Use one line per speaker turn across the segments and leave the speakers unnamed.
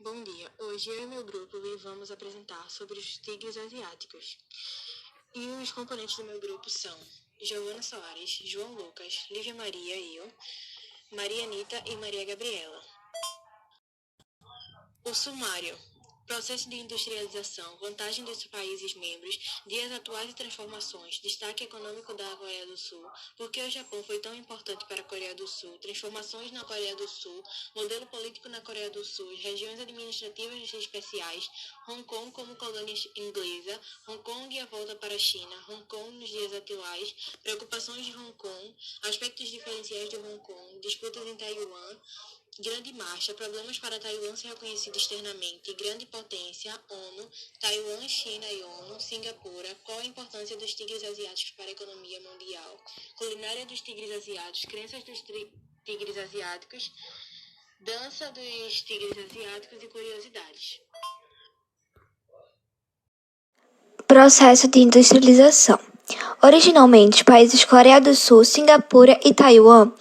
Bom dia, hoje eu e meu grupo vamos apresentar sobre os tigres asiáticos. E os componentes do meu grupo são Giovana Soares, João Lucas, Lívia Maria e eu, Maria Anita e Maria Gabriela. O sumário. Processo de industrialização, vantagem dos países membros, dias atuais e transformações, destaque econômico da Coreia do Sul, por que o Japão foi tão importante para a Coreia do Sul, transformações na Coreia do Sul, modelo político na Coreia do Sul, regiões administrativas especiais, Hong Kong como colônia inglesa, Hong Kong e a volta para a China, Hong Kong nos dias atuais, preocupações de Hong Kong, aspectos diferenciais de Hong Kong, disputas em Taiwan, Grande Marcha, problemas para Taiwan ser reconhecido externamente, grande potência, ONU, Taiwan, China e ONU, Singapura, qual a importância dos tigres asiáticos para a economia mundial, culinária dos tigres asiáticos, crenças dos tigres asiáticos, dança dos tigres asiáticos e curiosidades.
Processo de industrialização. Originalmente, os países Coreia do Sul, Singapura e Taiwan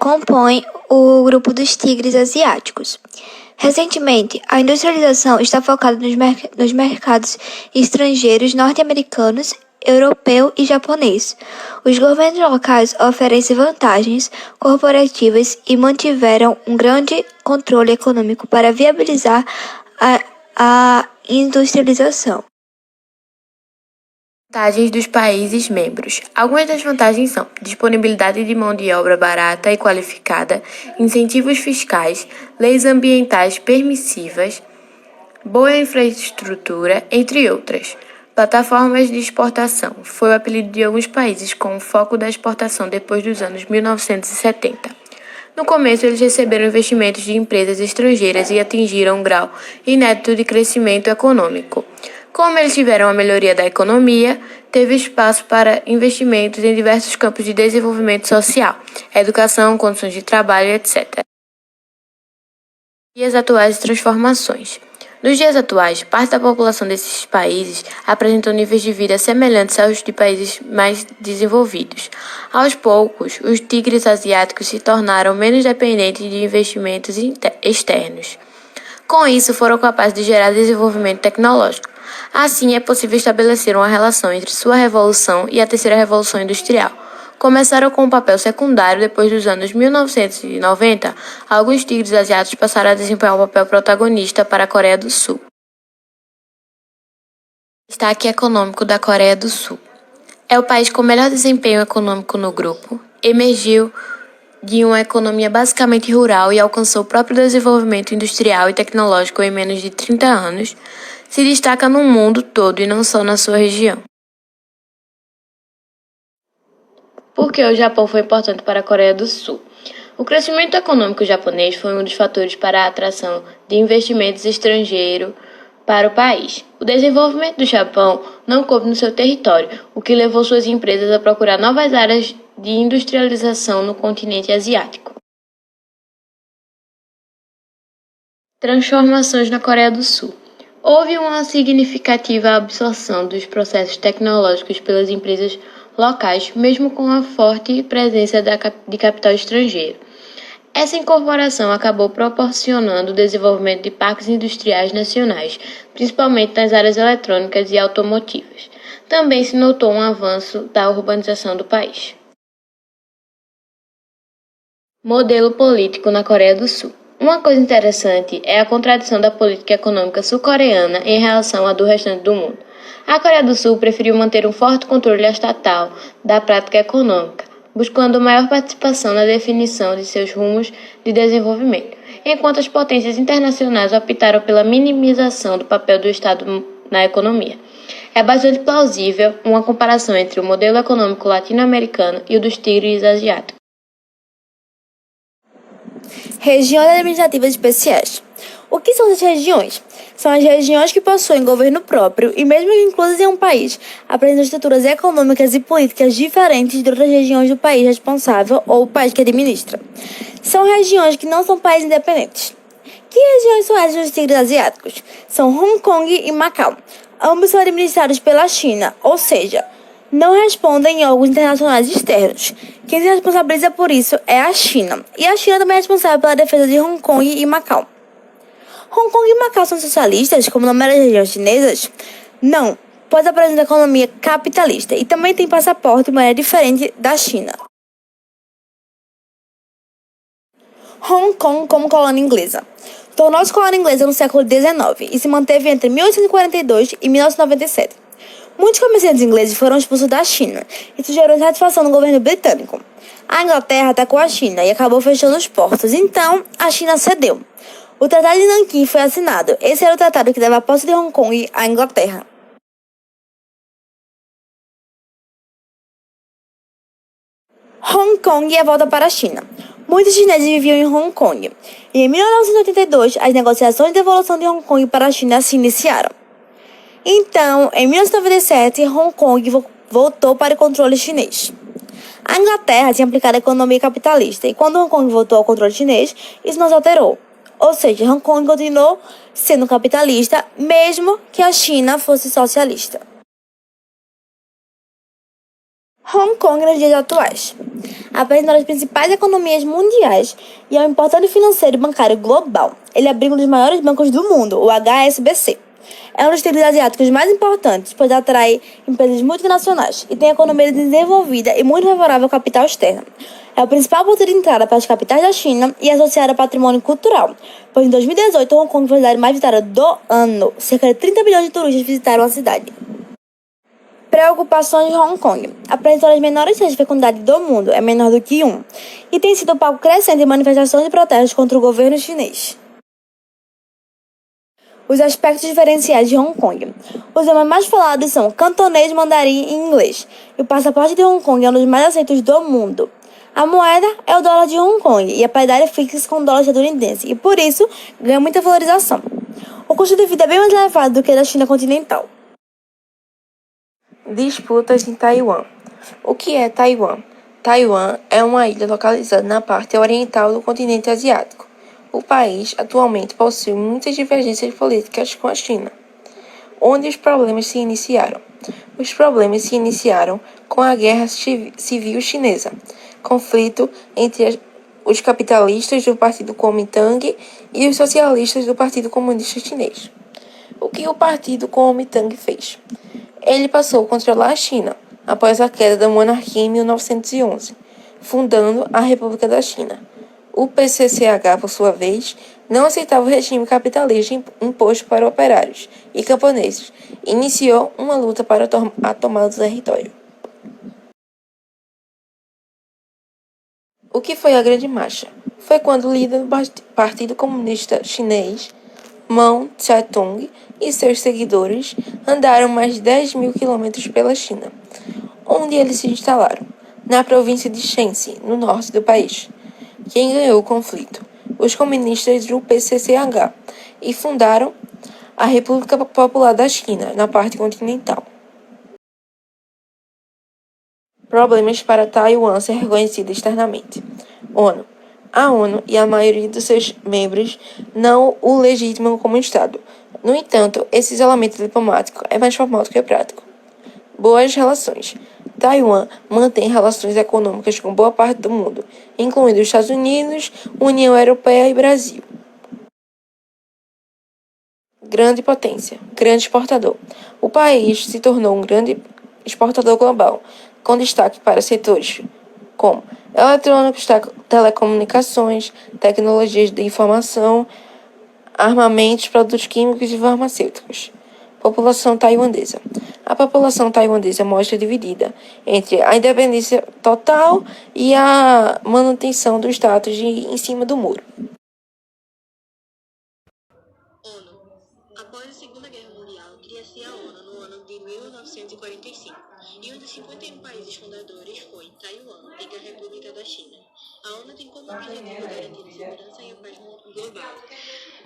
compõem o grupo dos tigres asiáticos. Recentemente, a industrialização está focada nos mercados estrangeiros norte-americanos, europeu e japonês. Os governos locais oferecem vantagens corporativas e mantiveram um grande controle econômico para viabilizar a industrialização.
Vantagens dos países membros. Algumas das vantagens são disponibilidade de mão de obra barata e qualificada, incentivos fiscais, leis ambientais permissivas, boa infraestrutura, entre outras. Plataformas de exportação. Foi o apelido de alguns países com o foco da exportação depois dos anos 1970. No começo, eles receberam investimentos de empresas estrangeiras e atingiram um grau inédito de crescimento econômico. Como eles tiveram a melhoria da economia, teve espaço para investimentos em diversos campos de desenvolvimento social, educação, condições de trabalho, etc. Dias atuais e transformações. Nos dias atuais, parte da população desses países apresentou níveis de vida semelhantes aos de países mais desenvolvidos. Aos poucos, os tigres asiáticos se tornaram menos dependentes de investimentos externos. Com isso, foram capazes de gerar desenvolvimento tecnológico. Assim, é possível estabelecer uma relação entre sua revolução e a terceira revolução industrial. Começaram com um papel secundário depois dos anos 1990, alguns tigres asiáticos passaram a desempenhar um papel protagonista para a Coreia do Sul. Destaque econômico da Coreia do Sul. É o país com melhor desempenho econômico no grupo, emergiu de uma economia basicamente rural e alcançou o próprio desenvolvimento industrial e tecnológico em menos de 30 anos, se destaca no mundo todo e não só na sua região. Por que o Japão foi importante para a Coreia do Sul? O crescimento econômico japonês foi um dos fatores para a atração de investimentos estrangeiros para o país. O desenvolvimento do Japão não coube no seu território, o que levou suas empresas a procurar novas áreas de industrialização no continente asiático. Transformações na Coreia do Sul. Houve uma significativa absorção dos processos tecnológicos pelas empresas locais, mesmo com a forte presença de capital estrangeiro. Essa incorporação acabou proporcionando o desenvolvimento de parques industriais nacionais, principalmente nas áreas eletrônicas e automotivas. Também se notou um avanço da urbanização do país. Modelo político na Coreia do Sul. Uma coisa interessante é a contradição da política econômica sul-coreana em relação à do restante do mundo. A Coreia do Sul preferiu manter um forte controle estatal da prática econômica, buscando maior participação na definição de seus rumos de desenvolvimento, enquanto as potências internacionais optaram pela minimização do papel do Estado na economia. É bastante plausível uma comparação entre o modelo econômico latino-americano e o dos tigres asiáticos.
Regiões administrativas especiais. O que são essas regiões? São as regiões que possuem governo próprio e, mesmo inclusas em um país, apresentam estruturas econômicas e políticas diferentes de outras regiões do país responsável ou o país que administra. São regiões que não são países independentes. Que regiões são essas dos tigres asiáticos? São Hong Kong e Macau. Ambos são administrados pela China, ou seja, não respondem a órgãos internacionais externos. Quem se responsabiliza por isso é a China. E a China também é responsável pela defesa de Hong Kong e Macau. Hong Kong e Macau são socialistas, como na maioria das regiões chinesas? Não, pois apresentam economia capitalista e também tem passaporte de maneira diferente da China. Hong Kong como colônia inglesa. Tornou-se colônia inglesa no século XIX e se manteve entre 1842 e 1997. Muitos comerciantes ingleses foram expulsos da China. Isso gerou insatisfação no governo britânico. A Inglaterra atacou a China e acabou fechando os portos, então a China cedeu. O Tratado de Nanquim foi assinado. Esse era o tratado que dava a posse de Hong Kong à Inglaterra. Hong Kong e a volta para a China. Muitos chineses viviam em Hong Kong. E em 1982, as negociações de devolução de Hong Kong para a China se iniciaram. Então, em 1997, Hong Kong voltou para o controle chinês. A Inglaterra tinha aplicado a economia capitalista e quando Hong Kong voltou ao controle chinês, isso não se alterou. Ou seja, Hong Kong continuou sendo capitalista, mesmo que a China fosse socialista. Hong Kong nos dias atuais. Apresenta as principais economias mundiais e é um importante financeiro e bancário global. Ele abriga um dos maiores bancos do mundo, o HSBC. É um dos tigres asiáticos mais importantes, pois atrai empresas multinacionais e tem economia desenvolvida e muito favorável ao capital externo. É o principal ponto de entrada para as capitais da China e é associado ao patrimônio cultural, pois em 2018 Hong Kong foi a cidade mais visitada do ano. Cerca de 30 milhões de turistas visitaram a cidade. Preocupações de Hong Kong. Apresentou as menores taxas de fecundidade do mundo, é menor do que 1, e tem sido um palco crescente de manifestações e protestos contra o governo chinês. Os aspectos diferenciais de Hong Kong. Os idiomas mais falados são cantonês, mandarim e inglês, e o passaporte de Hong Kong é um dos mais aceitos do mundo. A moeda é o dólar de Hong Kong e a paridade é fixa com o dólar estadunidense, e por isso ganha muita valorização. O custo de vida é bem mais elevado do que da China continental.
Disputas em Taiwan. O que é Taiwan? Taiwan é uma ilha localizada na parte oriental do continente asiático. O país atualmente possui muitas divergências políticas com a China. Onde os problemas se iniciaram? Os problemas se iniciaram com a Guerra Civil Chinesa, conflito entre os capitalistas do Partido Kuomintang e os socialistas do Partido Comunista Chinês. O que o Partido Kuomintang fez? Ele passou a controlar a China após a queda da monarquia em 1911, fundando a República da China. O PCCH, por sua vez, não aceitava o regime capitalista imposto para operários e camponeses e iniciou uma luta para a tomada do território. O que foi a Grande Marcha? Foi quando o líder do Partido Comunista Chinês, Mao Tse-tung, e seus seguidores andaram mais de 10 mil quilômetros pela China, onde eles se instalaram, na província de Shenxi, no norte do país. Quem ganhou o conflito? Os comunistas do PCCH, e fundaram a República Popular da China, na parte continental. Problemas para Taiwan ser reconhecida externamente. ONU. A ONU e a maioria dos seus membros não o legitimam como Estado. No entanto, esse isolamento diplomático é mais formal do que prático. Boas relações. Taiwan mantém relações econômicas com boa parte do mundo, incluindo os Estados Unidos, União Europeia e Brasil. Grande potência, grande exportador. O país se tornou um grande exportador global, com destaque para setores como eletrônicos, telecomunicações, tecnologias de informação, armamentos, produtos químicos e farmacêuticos. População taiwanesa. A população taiwanesa mostra dividida entre a independência total e a manutenção do status de em cima do muro.
ONU. Após a Segunda Guerra Mundial, cria-se a ONU no ano de 1945, e um dos 51 países fundadores foi Taiwan, Liga República da China. A ONU tem como objetivo garantir a segurança e a paz global,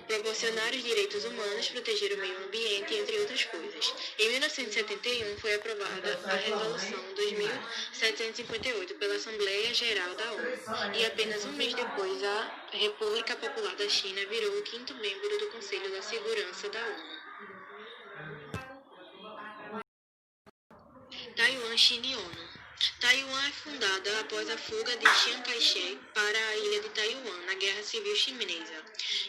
proporcionar os direitos humanos, proteger o meio ambiente, entre outras coisas. Em 1971 foi aprovada a Resolução 2758 pela Assembleia Geral da ONU, e apenas um mês depois a República Popular da China virou o 5º membro do Conselho da Segurança da ONU. Taiwan, China e ONU. Taiwan é fundada após a fuga de Chiang Kai-shek para a ilha de Taiwan na Guerra Civil Chinesa,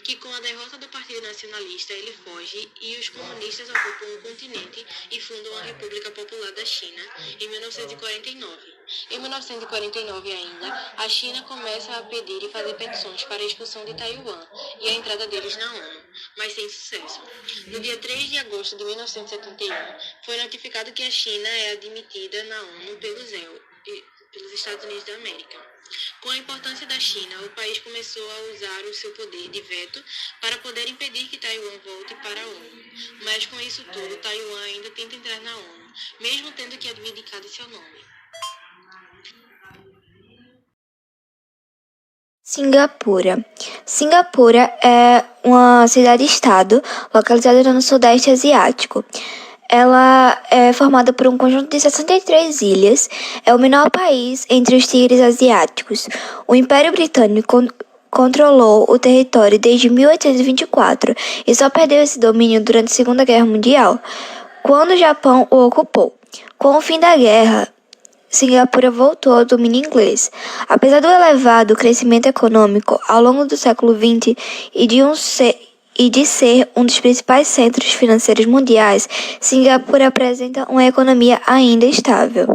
que com a derrota do Partido Nacionalista ele foge e os comunistas ocupam o continente e fundam a República Popular da China em 1949. Em 1949 ainda, a China começa a pedir e fazer petições para a expulsão de Taiwan e a entrada deles na ONU, mas sem sucesso. No dia 3 de agosto de 1971, foi notificado que a China é admitida na ONU pelos Estados Unidos da América. Com a importância da China, o país começou a usar o seu poder de veto para poder impedir que Taiwan volte para a ONU. Mas com isso tudo, Taiwan ainda tenta entrar na ONU, mesmo tendo que abdicar de seu nome.
Singapura. Singapura é uma cidade-estado localizada no Sudeste Asiático. Ela é formada por um conjunto de 63 ilhas. É o menor país entre os tigres asiáticos. O Império Britânico controlou o território desde 1824 e só perdeu esse domínio durante a Segunda Guerra Mundial, quando o Japão o ocupou. Com o fim da guerra, Singapura voltou ao domínio inglês. Apesar do elevado crescimento econômico ao longo do século XX e de ser um dos principais centros financeiros mundiais, Singapura apresenta uma economia ainda estável.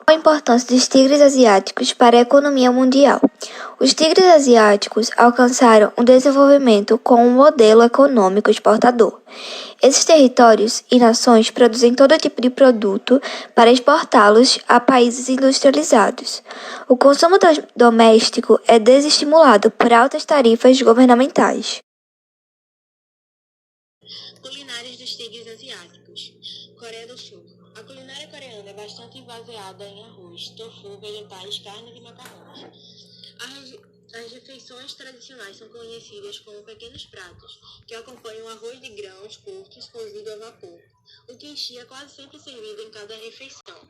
Qual a importância dos tigres asiáticos para a economia mundial? Os tigres asiáticos alcançaram um desenvolvimento com um modelo econômico exportador. Esses territórios e nações produzem todo tipo de produto para exportá-los a países industrializados. O consumo doméstico é desestimulado por altas tarifas governamentais.
Culinárias dos tigres asiáticos. Coreia do Sul. A culinária coreana é bastante baseada em arroz, tofu, vegetais, carnes e macarrões. As refeições tradicionais são conhecidas como pequenos pratos, que acompanham arroz de grãos curtos cozido a vapor. O kimchi é quase sempre servido em cada refeição.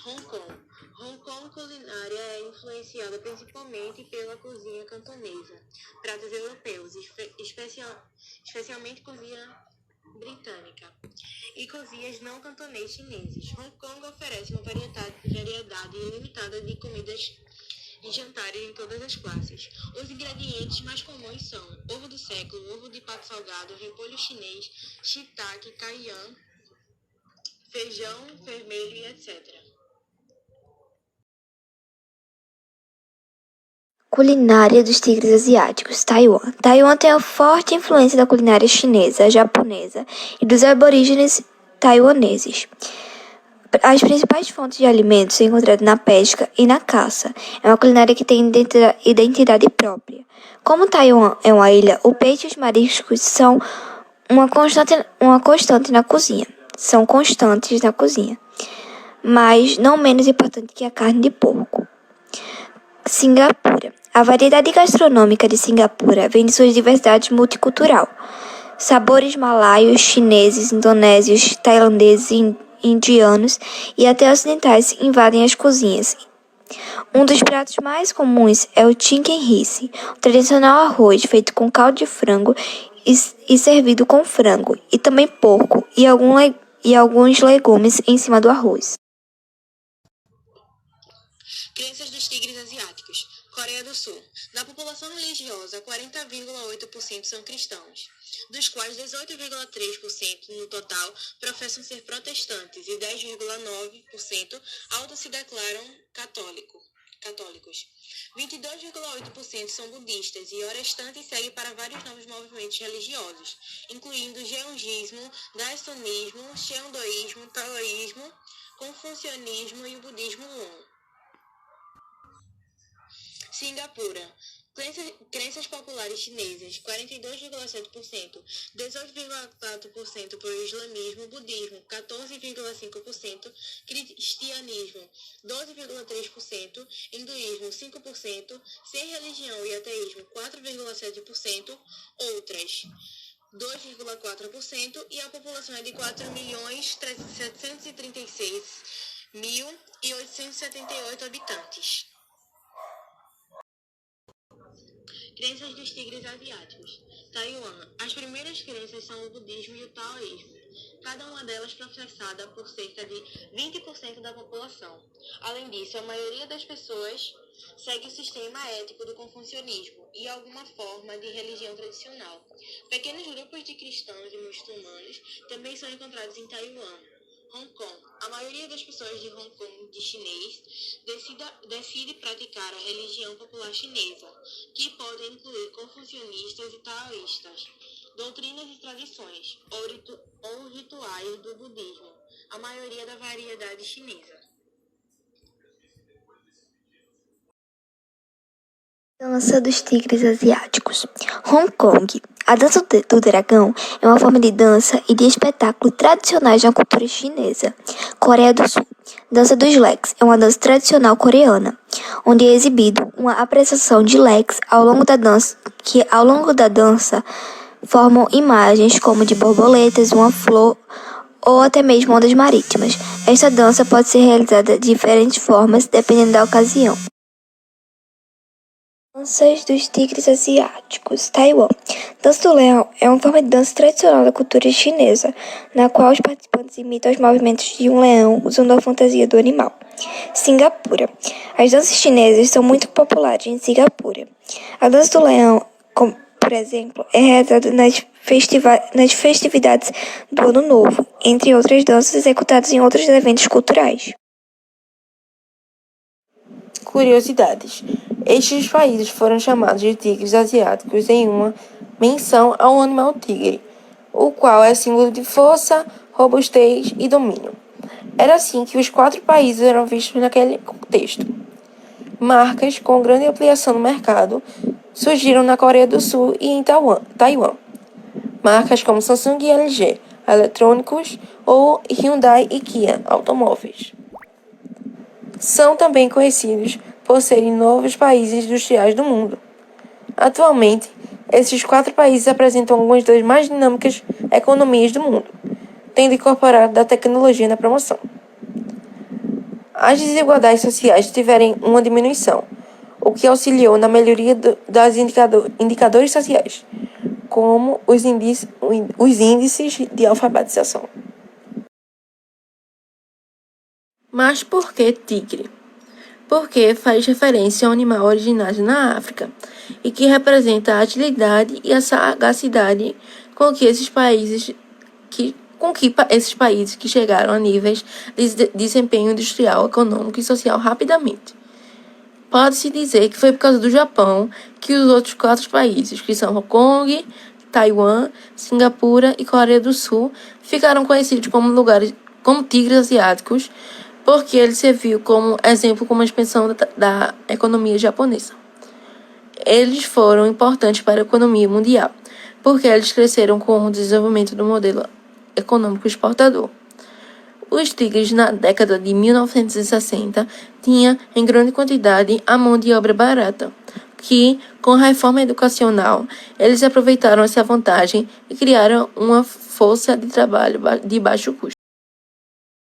Hong Kong. Hong Kong culinária é influenciada principalmente pela cozinha cantonesa, pratos europeus, especialmente cozinha britânica, e cozinhas não cantonês chineses. Hong Kong oferece uma variedade ilimitada de comidas e jantares em todas as classes. Os ingredientes mais comuns são ovo do século, ovo de pato salgado, repolho chinês, shiitake, caiyan, feijão vermelho e etc.
Culinária dos tigres asiáticos. Taiwan. Taiwan tem a forte influência da culinária chinesa, japonesa e dos aborígenes taiwaneses. As principais fontes de alimentos são encontradas na pesca e na caça. É uma culinária que tem identidade própria. Como Taiwan é uma ilha, o peixe e os mariscos são uma constante na cozinha. São constantes na cozinha, mas não menos importante que a carne de porco. Singapura. A variedade gastronômica de Singapura vem de sua diversidade multicultural. Sabores malaios, chineses, indonésios, tailandeses, indianos e até ocidentais invadem as cozinhas. Um dos pratos mais comuns é o chicken rice, um tradicional arroz feito com caldo de frango e servido com frango, e também porco e alguns legumes em cima do arroz.
Crenças dos tigres asiáticos. Coreia do Sul. Da população religiosa, 40,8% são cristãos, dos quais 18,3% no total professam ser protestantes e 10,9% se declaram católicos. 22,8% são budistas e o restante segue para vários novos movimentos religiosos, incluindo jeongismo, daesonismo, cheondoísmo, taoísmo, confucionismo e o budismo Won. Singapura. Crenças populares chinesas, 42,7%, 18,4% por islamismo, budismo, 14,5%, cristianismo, 12,3%, hinduísmo, 5%, sem religião e ateísmo, 4,7%, outras, 2,4% e a população é de 4.736.878 habitantes. Crenças dos tigres asiáticos. Taiwan. As primeiras crenças são o budismo e o taoísmo, cada uma delas professada por cerca de 20% da população. Além disso, a maioria das pessoas segue o sistema ético do confucionismo e alguma forma de religião tradicional. Pequenos grupos de cristãos e muçulmanos também são encontrados em Taiwan. Hong Kong. A maioria das pessoas de Hong Kong de chinês decide praticar a religião popular chinesa, que pode incluir confucionistas e taoístas, doutrinas e tradições, ou rituais do budismo, a maioria da variedade chinesa.
Dança dos tigres asiáticos. Hong Kong. A dança do dragão é uma forma de dança e de espetáculo tradicionais na cultura chinesa. Coreia do Sul. Dança dos leques é uma dança tradicional coreana, onde é exibido uma apresentação de leques ao longo da dança formam imagens como de borboletas, uma flor ou até mesmo ondas marítimas. Esta dança pode ser realizada de diferentes formas dependendo da ocasião. Danças dos tigres asiáticos. Taiwan. Dança do leão é uma forma de dança tradicional da cultura chinesa, na qual os participantes imitam os movimentos de um leão usando a fantasia do animal. Singapura. As danças chinesas são muito populares em Singapura. A dança do leão, por exemplo, é realizada nas festividades do Ano Novo, entre outras danças executadas em outros eventos culturais.
Curiosidades. Estes países foram chamados de tigres asiáticos em uma menção ao animal tigre, o qual é símbolo de força, robustez e domínio. Era assim que os 4 países eram vistos naquele contexto. Marcas com grande ampliação no mercado surgiram na Coreia do Sul e em Taiwan. Marcas como Samsung e LG, eletrônicos, ou Hyundai e Kia, automóveis. São também conhecidos por serem novos países industriais do mundo. Atualmente, esses 4 países apresentam algumas das mais dinâmicas economias do mundo, tendo incorporado a tecnologia na promoção. As desigualdades sociais tiveram uma diminuição, o que auxiliou na melhoria dos indicadores sociais, como os índices de alfabetização. Mas por que tigre? Porque faz referência ao animal originário na África e que representa a agilidade e a sagacidade com que esses países que chegaram a níveis de desempenho industrial, econômico e social rapidamente. Pode-se dizer que foi por causa do Japão que os outros 4 países, que são Hong Kong, Taiwan, Singapura e Coreia do Sul, ficaram conhecidos como tigres asiáticos, porque ele serviu como exemplo como a expansão da economia japonesa. Eles foram importantes para a economia mundial, porque eles cresceram com o desenvolvimento do modelo econômico exportador. Os tigres, na década de 1960, tinham em grande quantidade a mão de obra barata, que, com a reforma educacional, eles aproveitaram essa vantagem e criaram uma força de trabalho de baixo custo.